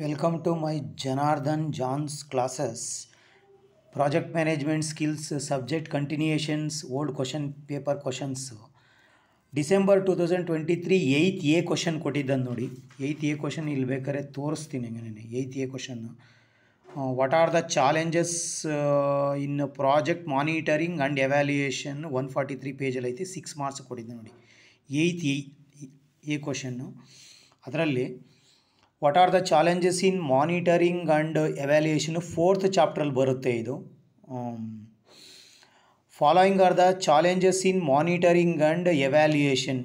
Welcome to my Janardhan John's classes. Project management skills, subject continuations, old question paper questions. December 2023 8th A question ಕೊಟ್ಟಿದ್ದಾನೆ ನೋಡಿ. 8th A question ಇಲ್ಲಿ ಬೇಕಾದ್ರೆ ತೋರಿಸ್ತೀನಿ ನಾನು. 8th A question what are the challenges in project monitoring and evaluation 143 ಪೇಜಲ್ಲಿ ಐತಿ. 6 marks ಕೊಟ್ಟಿದ್ದಾನೆ ನೋಡಿ. 8th A ಕ್ವಶನ್ನು ಅದರಲ್ಲಿ what are the challenges in monitoring and evaluation 4th ಚಾಪ್ಟ್ರಲ್ಲಿ ಬರುತ್ತೆ ಇದು. Following are the challenges in monitoring and evaluation.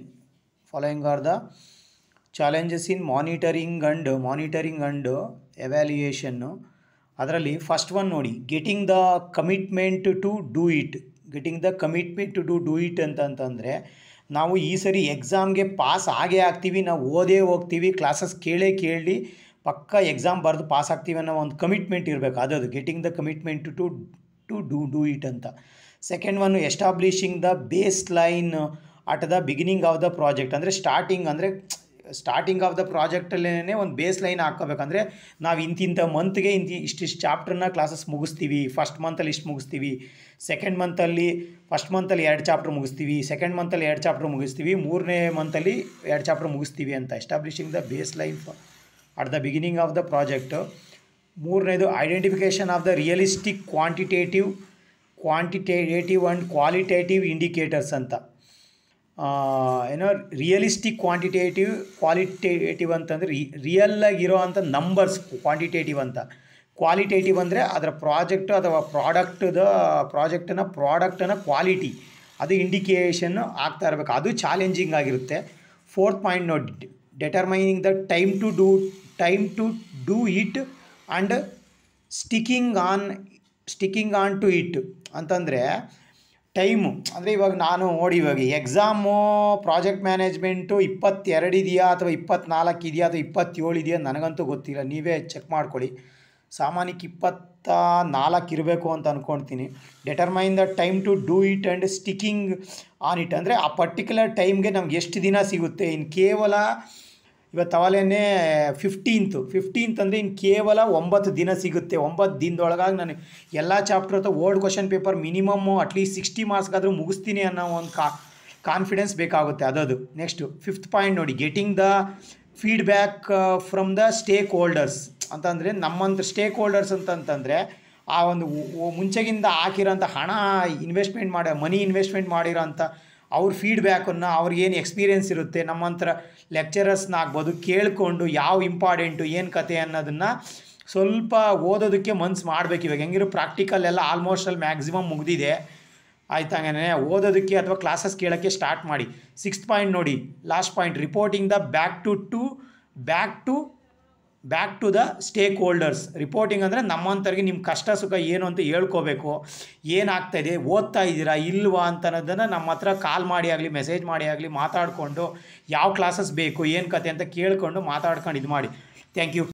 Following are the challenges in monitoring and ಎವ್ಯಾಲ್ಯೂಯೇಷನ್ನು ಅದರಲ್ಲಿ ಫಸ್ಟ್ ಒನ್ ನೋಡಿ, getting the commitment to do it. Getting the commitment to do it ಅಂತಂದರೆ ನಾವು ಈ ಸರಿ ಎಕ್ಸಾಮ್ಗೆ ಪಾಸ್ ಆಗೇ ಆಗ್ತೀವಿ, ನಾವು ಓದೇ ಹೋಗ್ತೀವಿ, ಕ್ಲಾಸಸ್ ಕೇಳಿ ಪಕ್ಕ ಎಕ್ಸಾಮ್ ಬರೆದು ಪಾಸ್ ಆಗ್ತೀವಿ ಅನ್ನೋ ಒಂದು ಕಮಿಟ್ಮೆಂಟ್ ಇರಬೇಕು. ಅದು getting the commitment to do it ಅಂತ. Second one, establishing the baseline at the beginning of the project. ಅಂದರೆ ಸ್ಟಾರ್ಟಿಂಗ್ ಆಫ್ ದ ಪ್ರಾಜೆಕ್ಟಲ್ಲೇ ಒಂದು ಬೇಸ್ ಲೈನ್ ಹಾಕ್ಕೋಬೇಕಂದ್ರೆ ನಾವು ಇಂತಿಂಥ ಮಂತ್ಗೆ ಇಷ್ಟಿಷ್ಟು ಚಾಪ್ಟರ್ನ ಕ್ಲಾಸಸ್ ಮುಗಿಸ್ತೀವಿ. ಫಸ್ಟ್ ಮಂತಲ್ಲಿ ಇಷ್ಟು ಮುಗಿಸ್ತೀವಿ, ಸೆಕೆಂಡ್ ಮಂತಲ್ಲಿ ಫಸ್ಟ್ ಮಂತಲ್ಲಿ 2 ಚಾಪ್ಟರ್ ಮುಗಿಸ್ತೀವಿ, ಸೆಕೆಂಡ್ ಮಂತಲ್ಲಿ 2 ಚಾಪ್ಟರ್ ಮುಗಿಸ್ತೀವಿ, 3ನೇ ಮಂತಲ್ಲಿ 2 ಚಾಪ್ಟರ್ ಮುಗಿಸ್ತೀವಿ ಅಂತ. Establishing the baseline at the beginning of the project. ಮೂರನೇದು, identification of the realistic quantitative and qualitative indicators ಅಂತ. ಏನೋ ರಿಯಲಿಸ್ಟಿಕ್ ಕ್ವಾಲಿಟೇಟಿವ್ ಅಂತಂದರೆ ರಿಯಲ್ಲಾಗಿರೋ ಅಂಥ ನಂಬರ್ಸ್ ಕ್ವಾಂಟಿಟೇಟಿವ್ ಅಂತ. ಕ್ವಾಲಿಟೇಟಿವ್ ಅಂದರೆ ಅದರ ಪ್ರಾಜೆಕ್ಟು ಅಥವಾ ಪ್ರಾಡಕ್ಟನ್ನು ಕ್ವಾಲಿಟಿ ಅದು ಇಂಡಿಕೇಷನ್ನು ಆಗ್ತಾ ಇರಬೇಕು. ಅದು ಚಾಲೆಂಜಿಂಗ್ ಆಗಿರುತ್ತೆ. 4th ಪಾಯಿಂಟ್ ನೋಡಿ, determining the time to do it and sticking on to it ಅಂತಂದರೆ ಟೈಮು. ಅಂದರೆ ಇವಾಗ ನಾನು ನೋಡಿ, ಇವಾಗ ಎಕ್ಸಾಮು ಪ್ರಾಜೆಕ್ಟ್ ಮ್ಯಾನೇಜ್ಮೆಂಟು 22 ಇದೆಯಾ ಅಥವಾ 24 ಇದೆಯಾ ಅಥವಾ 27 ಇದೆಯಾ ನನಗಂತೂ ಗೊತ್ತಿಲ್ಲ, ನೀವೇ ಚೆಕ್ ಮಾಡ್ಕೊಳ್ಳಿ. ಸಾಮಾನ್ಯಕ್ಕೆ 24 ಇರಬೇಕು ಅಂತ ಅಂದ್ಕೊಳ್ತೀನಿ. Determine the time to do it and sticking on it ಅಂದರೆ ಆ ಪರ್ಟಿಕ್ಯುಲರ್ ಟೈಮ್ಗೆ ನಮ್ಗೆ ಎಷ್ಟು ದಿನ ಸಿಗುತ್ತೆ. ಇನ್ನು ಕೇವಲ ಇವತ್ತು ಅವಲೇನೆ 15th ಅಂದರೆ ಇನ್ನು ಕೇವಲ 9 ದಿನ ಸಿಗುತ್ತೆ. 9 ದಿನದೊಳಗಾಗಿ ನಾನು ಎಲ್ಲ ಚಾಪ್ಟರ್ ಅಥವಾ old question paper minimum at least 60 ಮಾರ್ಕ್ಸ್ಗಾದರೂ ಮುಗಿಸ್ತೀನಿ ಅನ್ನೋ ಒಂದು ಕಾನ್ಫಿಡೆನ್ಸ್ ಬೇಕಾಗುತ್ತೆ. ಅದದು ನೆಕ್ಸ್ಟು 5th ಪಾಯಿಂಟ್ ನೋಡಿ, getting the feedback from the stake holders ಅಂತಂದರೆ ನಮ್ಮಂಥ ಸ್ಟೇಕ್ ಹೋಲ್ಡರ್ಸ್ ಅಂತಂತಂದರೆ ಆ ಒಂದು ಮುಂಚೆಗಿಂದ ಹಾಕಿರೋಂಥ ಮನಿ ಇನ್ವೆಸ್ಟ್ಮೆಂಟ್ ಮಾಡಿರೋ ಅಂಥ ಅವ್ರ ಫೀಡ್ಬ್ಯಾಕನ್ನು, ಅವ್ರಿಗೇನು ಎಕ್ಸ್ಪೀರಿಯೆನ್ಸ್ ಇರುತ್ತೆ, ನಮ್ಮಂಥ ಲೆಕ್ಚರರ್ಸ್ನ ಆಗ್ಬೋದು ಕೇಳಿಕೊಂಡು ಯಾವ ಇಂಪಾರ್ಟೆಂಟು ಏನು ಕತೆ ಅನ್ನೋದನ್ನು ಸ್ವಲ್ಪ ಓದೋದಕ್ಕೆ ಮನ್ಸು ಮಾಡಬೇಕು. ಇವಾಗ ಹೆಂಗಿರೋ ಪ್ರಾಕ್ಟಿಕಲ್ ಎಲ್ಲ ಆಲ್ಮೋಸ್ಟ್ ಅಲ್ಲಿ ಮ್ಯಾಕ್ಸಿಮಮ್ ಮುಗಿದಿದೆ ಆಯ್ತಂಗೆ ಓದೋದಕ್ಕೆ ಅಥವಾ ಕ್ಲಾಸಸ್ ಕೇಳೋಕ್ಕೆ ಸ್ಟಾರ್ಟ್ ಮಾಡಿ. 6th ಪಾಯಿಂಟ್ ನೋಡಿ, last point, reporting the back to the stakeholders. Reporting ಅಂದರೆ ನಮ್ಮಂಥವ್ರಿಗೆ ನಿಮ್ಮ ಕಷ್ಟ ಸುಖ ಏನು ಅಂತ ಹೇಳ್ಕೋಬೇಕು. ಏನಾಗ್ತಾಯಿದೆ, ಓದ್ತಾ ಇದ್ದೀರಾ ಇಲ್ವಾ ಅಂತ ಅನ್ನೋದನ್ನು ನಮ್ಮ ಹತ್ರ ಕಾಲ್ ಮಾಡಿ ಆಗಲಿ ಮೆಸೇಜ್ ಮಾಡಿ ಆಗಲಿ ಮಾತಾಡಿಕೊಂಡು ಯಾವ ಕ್ಲಾಸಸ್ ಬೇಕು ಏನು ಕತೆ ಅಂತ ಕೇಳಿಕೊಂಡು ಮಾತಾಡ್ಕೊಂಡು ಇದು ಮಾಡಿ. Thank you.